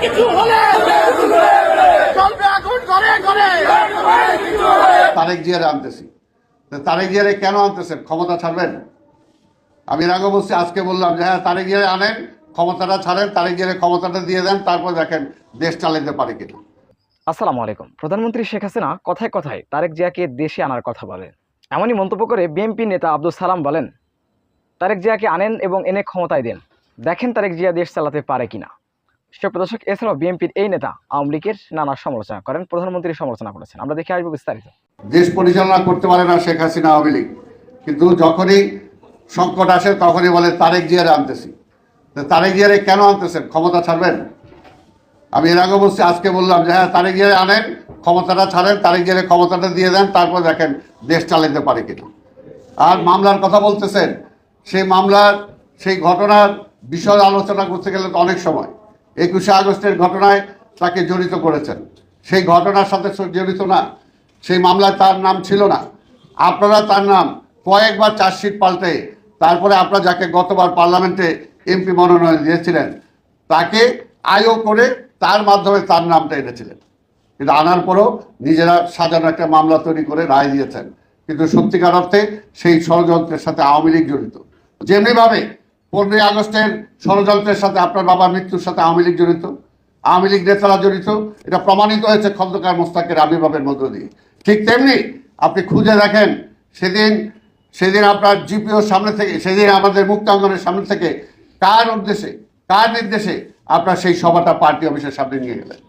কিছু হলে চলবে আগুন ঘরে ঘরে। তারেক জিয়ারে আনতেছি, তারেক জিয়ারে কেন আনতেছেন? ক্ষমতা ছাড়বেন? আমি এর আগে বলছি, আজকে বললাম যে হ্যাঁ তারেক জিয়ারে আনেন, ক্ষমতাটা ছাড়েন, তারেক জিয়ারে ক্ষমতাটা দিয়ে দেন, তারপর দেখেন দেশ চালাতে পারে কিনা। আসসালামু আলাইকুম। প্রধানমন্ত্রী শেখ হাসিনা কথায় কথায় তারেক জিয়াকে দেশে আনার কথা বলেন। এমনই মন্তব্য করে বিএনপি নেতা আব্দুল সালাম বলেন, তারেক জিয়াকে আনেন এবং এনে ক্ষমতায় দেন, দেখেন তারেক জিয়া দেশ চালাতে পারে কিনা। দর্শক, এছাড়াও বিএনপির এই নেতা আওয়ামী লীগের নানা সমালোচনা করেন, প্রধানমন্ত্রীর সমালোচনা করেছেন। আমরা দেখে আসবো বিস্তারিত। দেশ পরিচালনা করতে পারে না শেখ হাসিনা, আওয়ামী লীগ, কিন্তু যখনই সংকট আসে তখনই বলে তারেক জিয়ারে আনতেছি। তারেক জিয়ারে কেন আনতেছেন? ক্ষমতা ছাড়বেন? আমি এর আগে বলছি, আজকে বললাম যে হ্যাঁ তারেক জিয়ারে আনেন, ক্ষমতাটা ছাড়েন, তারেক জিয়ারে ক্ষমতাটা দিয়ে দেন, তারপর দেখেন দেশ চালাতে পারে কিনা। আর মামলার কথা বলতেছেন, সেই মামলার সেই ঘটনার বিষয় আলোচনা করতে গেলে তো অনেক সময়, 21শে আগস্টের ঘটনায় তাকে জড়িত করেছেন, সেই ঘটনার সাথে জড়িত না, সেই মামলায় তার নাম ছিল না। আপনারা তার নাম কয়েকবার চার্জশিট পাল্টে, তারপরে আপনারা যাকে গতবার পার্লামেন্টে এমপি মনোনয়ন দিয়েছিলেন তাকে আয়ও করে তার মাধ্যমে তার নামটা এনেছিলেন, কিন্তু আনার পরও নিজেরা সাজানো একটা মামলা তৈরি করে রায় দিয়েছেন। কিন্তু সত্যিকার অর্থে সেই ষড়যন্ত্রের সাথে আওয়ামী লীগ জড়িত। যেমনিভাবে 15ই আগস্টের ষড়যন্ত্রের সাথে আপনার বাবার মৃত্যুর সাথে আওয়ামী লীগ জড়িত, আওয়ামী লীগ নেতারা জড়িত, এটা প্রমাণিত হয়েছে খন্দকার মোস্তাকের আবির্ভাবের মধ্য দিয়ে। ঠিক তেমনি আপনি খুঁজে দেখেন, সেদিন আপনার জিপিওর সামনে থেকে, সেদিন আমাদের মুক্তাঙ্গনের সামনে থেকে কার উদ্দেশ্যে, কার নির্দেশে আপনার সেই সভাটা পার্টি অফিসের সামনে নিয়ে গেলেন?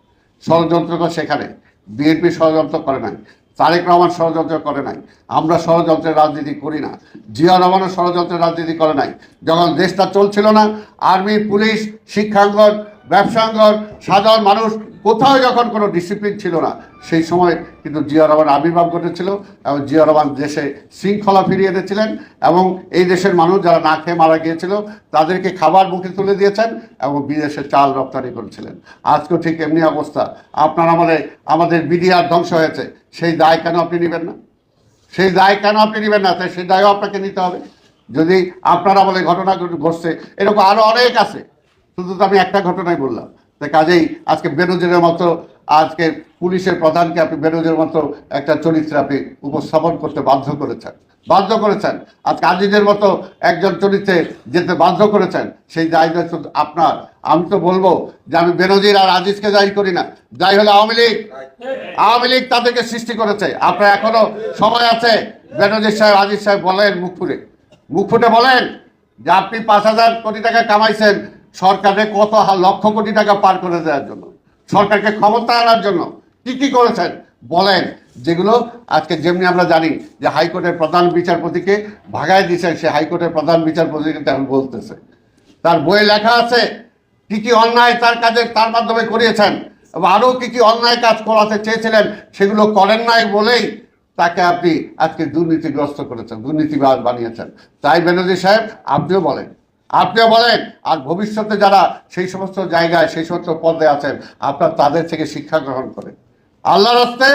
ষড়যন্ত্র তো সেখানে বিএনপি ষড়যন্ত্র করে নাই, তারেক রহমান ষড়যন্ত্র করে নাই, আমরা ষড়যন্ত্রের রাজনীতি করি না, জিয়া রহমানও ষড়যন্ত্রের রাজনীতি করে নাই। যখন দেশটা চলছিল না, আর্মি, পুলিশ, শিক্ষাঙ্গন, ব্যবসাঙ্গন, সাধারণ মানুষ কোথাও যখন কোনো ডিসিপ্লিন ছিল না, সেই সময় কিন্তু জিয়া রহমান আবির্ভাব ঘটেছিল এবং জিয়া রহমান দেশে শৃঙ্খলা ফিরিয়ে এনেছিলেন এবং এই দেশের মানুষ যারা না খেয়ে মারা গিয়েছিল তাদেরকে খাবার মুখে তুলে দিয়েছেন এবং বিদেশে চাল রপ্তানি করেছিলেন। আজকেও ঠিক এমনি অবস্থা। আপনার আমাদের বিডিআর ধ্বংস হয়েছে, সেই দায় কেন আপনি নেবেন না? সেই দায় কেন আপনি নেবেন না? তাই সেই দায়ও আপনাকে নিতে হবে। যদি আপনার আমলে ঘটনা ঘটছে, এরকম আরও অনেক আছে, শুধু তো আমি একটা ঘটনাই বললাম। তাই কাজেই আজকে বেনজিরের মতো, আজকে পুলিশের প্রধানকে আপনি বেনজিরের মতো একটা চরিত্রে আপনি উপস্থাপন করতে বাধ্য করেছেন। আজকে আজিজের মতো একজন চরিত্রে যেতে বাধ্য করেছেন, সেই দায় দায়িত্ব আপনার। আমি তো বলবো যে আমি বেনজির আর আজিজকে দায়ী করি না, দায়ী হলো আওয়ামী লীগ তাদেরকে সৃষ্টি করেছে। আপনার এখনো সময় আছে, বেনজির সাহেব, আজিজ সাহেব বলেন, মুখ ফুটে বলেন যে আপনি 5,000 কোটি টাকা কামাইছেন সরকারে কত লক্ষ কোটি টাকা পার করে দেওয়ার জন্য, সরকারকে ক্ষমতা আনার জন্য কি কি করেছেন বলেন। যেগুলো আজকে যেমনি আমরা জানি যে হাইকোর্টের প্রধান বিচারপতিকে ভাগায় দিয়েছেন, সে হাইকোর্টের প্রধান বিচারপতি কিন্তু এখন বলতেছে, তার বইয়ে লেখা আছে কি কি অন্যায় তার মাধ্যমে করিয়েছেন এবং আরও কি কি অন্যায় কাজ করাতে চেয়েছিলেন, সেগুলো করেন নাই বলেই তাকে আপনি আজকে দুর্নীতিগ্রস্ত করেছেন, দুর্নীতিবাজ বানিয়েছেন। তাই বেনজির সাহেব আপনিও বলেন, আর ভবিষ্যতে যারা সেই সমস্ত জায়গায়, সেই সমস্ত পদে আছেন, আপনার তাদের থেকে শিক্ষা গ্রহণ করেন। আল্লাহর হস্তে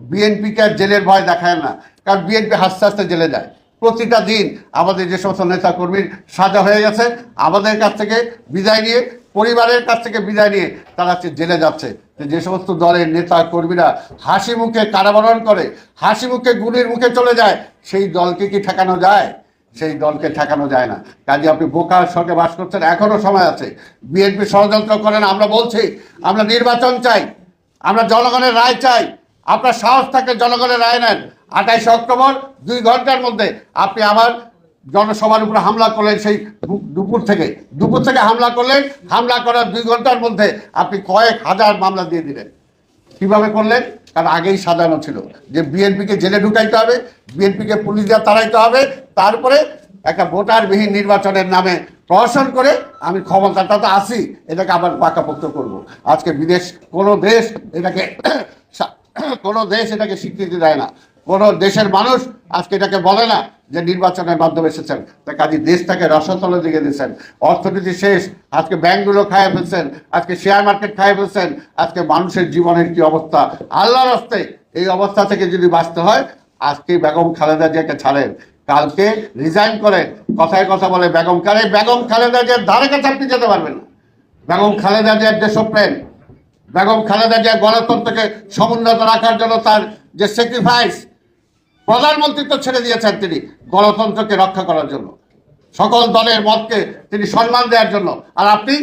বিএনপিকে জেলের ভয় দেখায় না, কারণ বিএনপি হাসতে হাসতে জেলে যায়। প্রতিটা দিন আমাদের যে সমস্ত নেতা কর্মীর সাজা হয়ে গেছে, আমাদের কাছ থেকে বিদায় নিয়ে, পরিবারের কাছ থেকে বিদায় নিয়ে তারা জেলে যাচ্ছে। যে সমস্ত দলের নেতা কর্মীরা হাসি মুখে কারাবরণ করে, হাসি মুখে গুলির মুখে চলে যায়, সেই দলকে কি ঠেকানো যায়? সেই দলকে ঠেকানো যায় না। কাজে আপনি বোকার সঙ্গে বাস করছেন, এখনো সময় আছে। বিএনপি ষড়যন্ত্র করেন, আমরা বলছি আমরা নির্বাচন চাই, আমরা জনগণের রায় চাই। আপনার সাহস থাকলে জনগণের রায় নেন। 28 অক্টোবর 2 ঘন্টার মধ্যে আপনি আমার জনসভার উপরে হামলা করলেন, সেই দুপুর থেকে হামলা করলেন, হামলা করার 2 ঘন্টার মধ্যে আপনি কয়েক হাজার মামলা দিয়ে দিলেন। কিভাবে করলেন? কারণ আগেই সাজানো ছিল যে বিএনপিকে জেলে ঢুকাইতে হবে, বিএনপিকে পুলিশ দিয়ে তাড়াইতে হবে, তারপরে একটা ভোটারবিহীন নির্বাচনের নামে প্রহসন করে আমি ক্ষমতাটা তো আসি, এটাকে আবার পাকাপোক্ত করব। আজকে কোনো দেশ এটাকে স্বীকৃতি দেয় না, কোনো দেশের মানুষ আজকে এটাকে বলে না যে নির্বাচনের মাধ্যমে এসেছেন। তাই কাজে দেশটাকে রসাতলে দিকে দিয়েছেন, অর্থনীতি শেষ, আজকে ব্যাংকগুলো খাইয়ে ফেলছেন, আজকে শেয়ার মার্কেট খাইয়ে ফেলছেন, আজকে মানুষের জীবনের কি অবস্থা। আল্লাহর হস্তে এই অবস্থা থেকে যদি বাঁচতে হয়, আজকে বেগম খালেদা জিয়াকে ছাড়েন, কালকে রিজাইন করেন। কথায় কথা বলে বেগম খালেদা জিয়ার ধারে কাছে আপনি যেতে পারবেন না। বেগম খালেদা জিয়ার দেশপ্রেম, বেগম খালেদা জিয়া গণতন্ত্রকে সমুন্নত রাখার জন্য তার যে স্যাক্রিফাইস, প্রধানমন্ত্রী তো ছেড়ে দিয়েছেন তিনি গণতন্ত্রকে রক্ষা করার জন্য, সকল দলের মতকে তিনি সম্মান দেওয়ার জন্য। আর আপনি,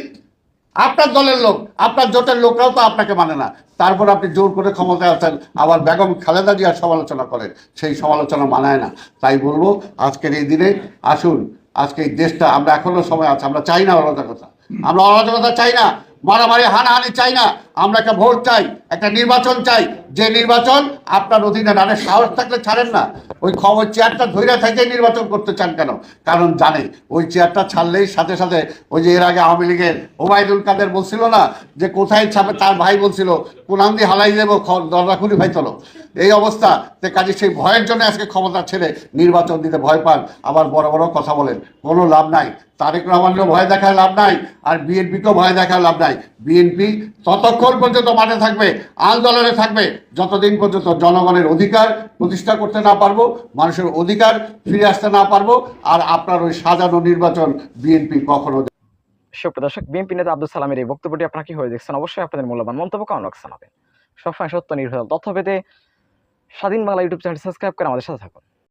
আপনার দলের লোক, আপনার জোটের লোকরাও তো আপনাকে মানে না, তারপর আপনি জোর করে ক্ষমতায় আছেন, আবার বেগম খালেদা জিয়ার সমালোচনা করেন, সেই সমালোচনা মানায় না। তাই বলবো আজকের এই দিনে আসুন, আজকে এই দেশটা, আমরা এখনো সময় আছে, আমরা চাই না অরাজকতা, আমরা অরাজকতা চাই না, মারামারি হানাহানি চাই না, আমরা একটা ভোট চাই, একটা নির্বাচন চাই, যে নির্বাচন আপনার অধীনে নারে সাহস থাকলে ছাড়েন না। ওই খবর চেয়ারটা ধৈর্য থেকে নির্বাচন করতে চান কেন? কারণ জানে ওই চেয়ারটা ছাড়লেই সাথে সাথে ওই যে এর আগে আওয়ামী লীগের ওবায়দুল কাদের বলছিল না যে কোথায় ছাপে, তার ভাই বলছিল কোরআন দিয়ে হালাই দেবো, দরজা খুলি ভাই চলো, এই অবস্থা। তে কাজে সেই ভয়ের জন্য আজকে ক্ষমতা ছেড়ে নির্বাচন দিতে ভয় পান, আবার বড় বড় কথা বলেন, কোনো লাভ নাই। তারেক রহমানকেও ভয় দেখায় লাভ নাই, আর বিএনপিকেও ভয় দেখায় লাভ নাই। বিএনপি ততক্ষণ পর্যন্ত মাঠে থাকবে, আন্দোলনে থাকবে, যতদিন পর্যন্ত জনগণের অধিকার প্রতিষ্ঠা করতে না পারবো, মানুষের অধিকার ফিরে আসতে না পারবো। আর আপনার ওই সাজানো নির্বাচন বিএনপি কখনো। সুপ্রদর্শক, বিএনপি নেতা আব্দুল সালামের এই বক্তব্যটি আপনারা কি হয়ে দেখছেন? অবশ্যই আপনাদের মূল্যবান মন্তব্য কেমন রাখছেন। সবসময় সত্য নির্ভর তথ্য পেতে স্বাধীন বাংলা ইউটিউব চ্যানেল সাবস্ক্রাইব করে আমাদের সাথে থাকুন।